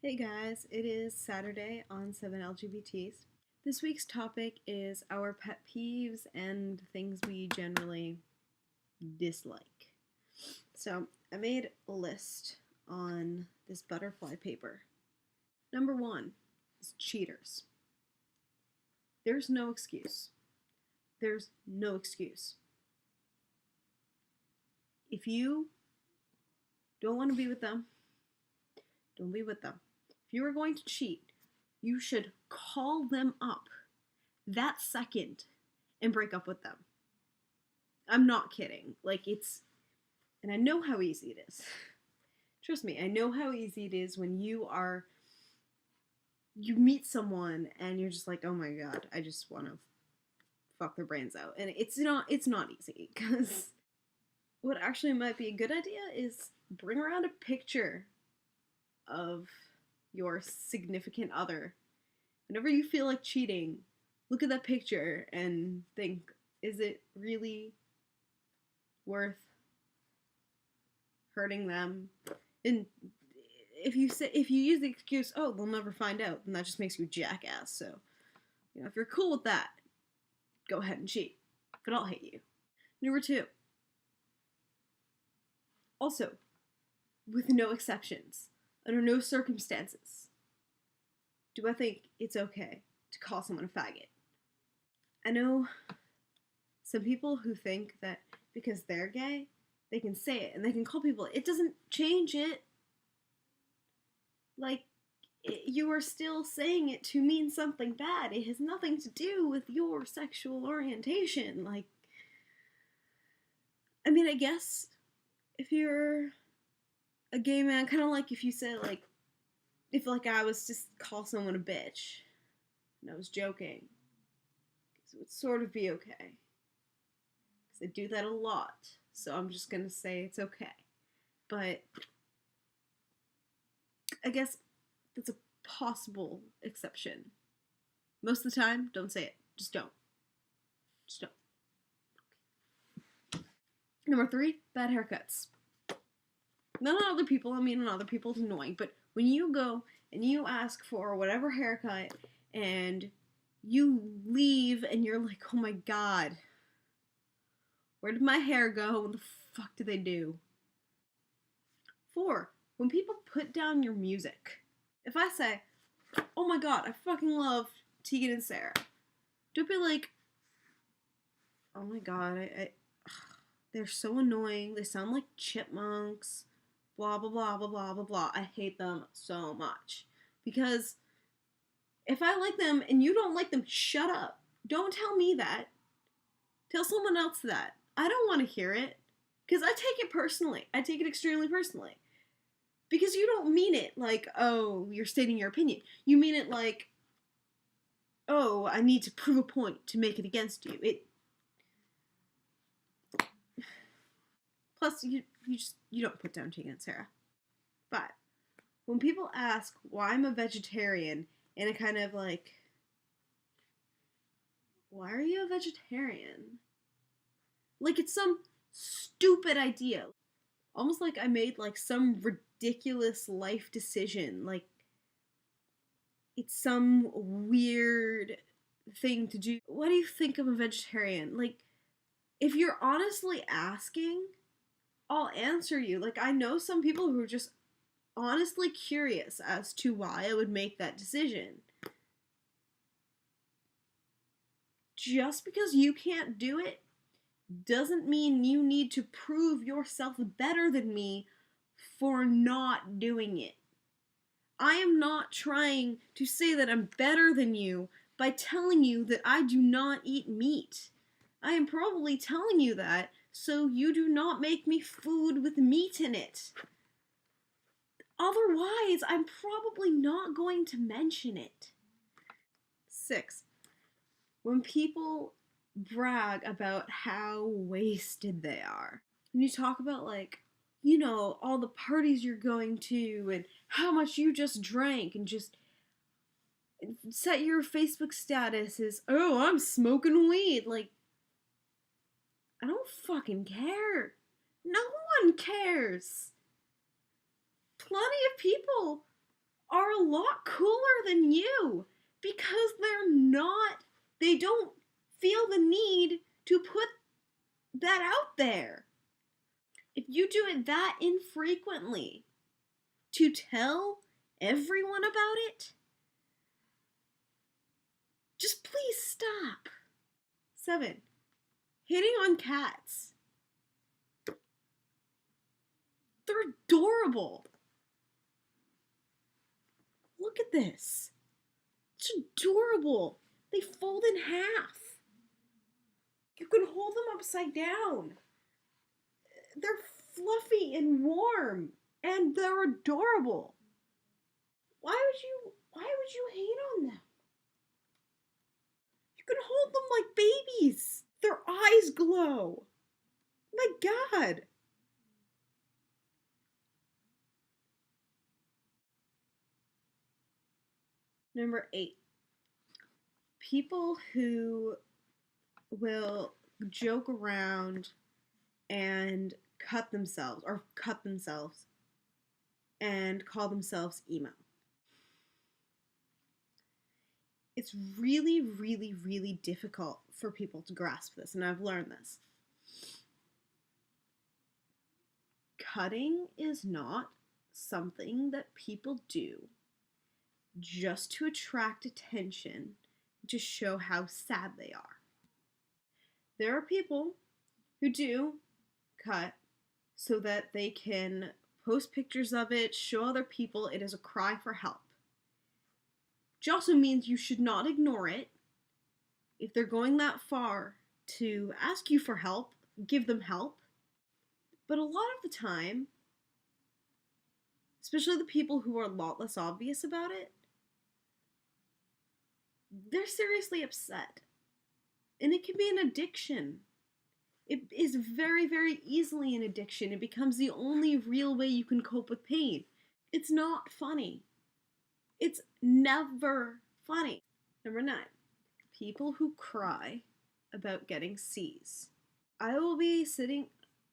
Hey guys, it is Saturday on 7LGBTs. This week's topic is our pet peeves and things we generally dislike. So, I made a list on this butterfly paper. Number one is cheaters. There's no excuse. There's no excuse. If you don't want to be with them, don't be with them. If you are going to cheat, you should call them up that second and break up with them. I'm not kidding. And I know how easy it is. Trust me, I know how easy it is when you meet someone and you're just like, oh my god, I just want to fuck their brains out. And it's not easy, because what actually might be a good idea is bring around a picture of your significant other. Whenever you feel like cheating, look at that picture and think, is it really worth hurting them? And if you use the excuse, oh, they'll never find out, then that just makes you a jackass. So, if you're cool with that, go ahead and cheat. But I'll hate you. Number two. Also, with no exceptions, under no circumstances, do I think it's okay to call someone a faggot. I know some people who think that because they're gay, they can say it and they can call people. It doesn't change it. You are still saying it to mean something bad. It has nothing to do with your sexual orientation. I guess if you're a gay man, kind of like if you said, if I was to call someone a bitch, and I was joking, it would sort of be okay. Because I do that a lot, so I'm just gonna say it's okay. But I guess that's a possible exception. Most of the time, don't say it. Just don't. Just don't. Number three, bad haircuts. Not on other people, on other people it's annoying, but when you go and you ask for whatever haircut and you leave and you're like, oh my god, where did my hair go? What the fuck did they do? 4, when people put down your music. If I say, oh my god, I fucking love Tegan and Sara, don't be like, oh my god, they're so annoying, they sound like chipmunks, blah blah blah blah blah blah blah. I hate them so much. Because if I like them and you don't like them, shut up. Don't tell me that. Tell someone else that. I don't want to hear it. Because I take it personally. I take it extremely personally. Because you don't mean it like, oh, you're stating your opinion. You mean it like, oh, I need to prove a point to make it against you. Plus, you don't put down Tegan and Sara. 5, when people ask why I'm a vegetarian, in a kind of like, why are you a vegetarian? Like it's some stupid idea. Almost like I made some ridiculous life decision. Like it's some weird thing to do. What do you think of a vegetarian? If you're honestly asking, I'll answer you. I know some people who are just honestly curious as to why I would make that decision. Just because you can't do it doesn't mean you need to prove yourself better than me for not doing it. I am not trying to say that I'm better than you by telling you that I do not eat meat. I am probably telling you that so you do not make me food with meat in it. Otherwise, I'm probably not going to mention it. 6, when people brag about how wasted they are. When you talk about all the parties you're going to and how much you just drank and just set your Facebook status as, oh, I'm smoking weed. I don't fucking care. No one cares. Plenty of people are lot cooler than you because they don't feel the need to put that out there. If you do it that infrequently to tell everyone about it, just please stop. 7. Hitting on cats. They're adorable. Look at this. It's adorable. They fold in half. You can hold them upside down. They're fluffy and warm, and they're adorable. Why would you hate on them? You can hold them like babies. Their eyes glow. My God. Number 8. People who will joke around and cut themselves and call themselves emo. It's really, really, really difficult for people to grasp this, and I've learned this. Cutting is not something that people do just to attract attention, to show how sad they are. There are people who do cut so that they can post pictures of it, show other people it is a cry for help. Which also means you should not ignore it. If they're going that far to ask you for help, give them help. But a lot of the time, especially the people who are a lot less obvious about it, they're seriously upset. And it can be an addiction. It is very, very easily an addiction. It becomes the only real way you can cope with pain. It's not funny. It's never funny. Number 9, people who cry about getting C's. I will be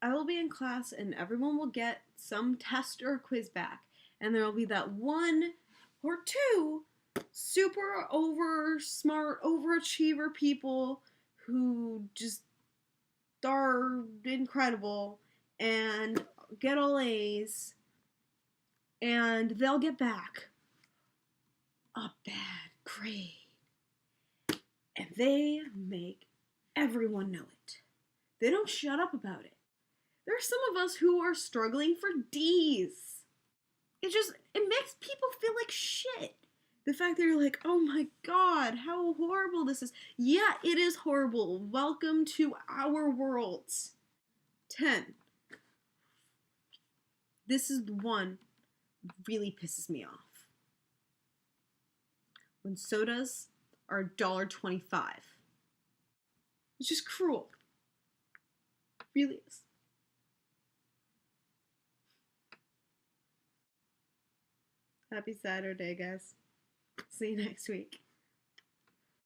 in class and everyone will get some test or quiz back. And there will be that 1 or 2 super smart overachiever people who just are incredible and get all A's, and they'll get back a bad grade. And they make everyone know it. They don't shut up about it. There are some of us who are struggling for D's. It makes people feel like shit. The fact that you're like, oh my God, how horrible this is. Yeah, it is horrible. Welcome to our worlds. 10. This is the one that really pisses me off. When sodas are $1.25. It's just cruel. It really is. Happy Saturday, guys. See you next week.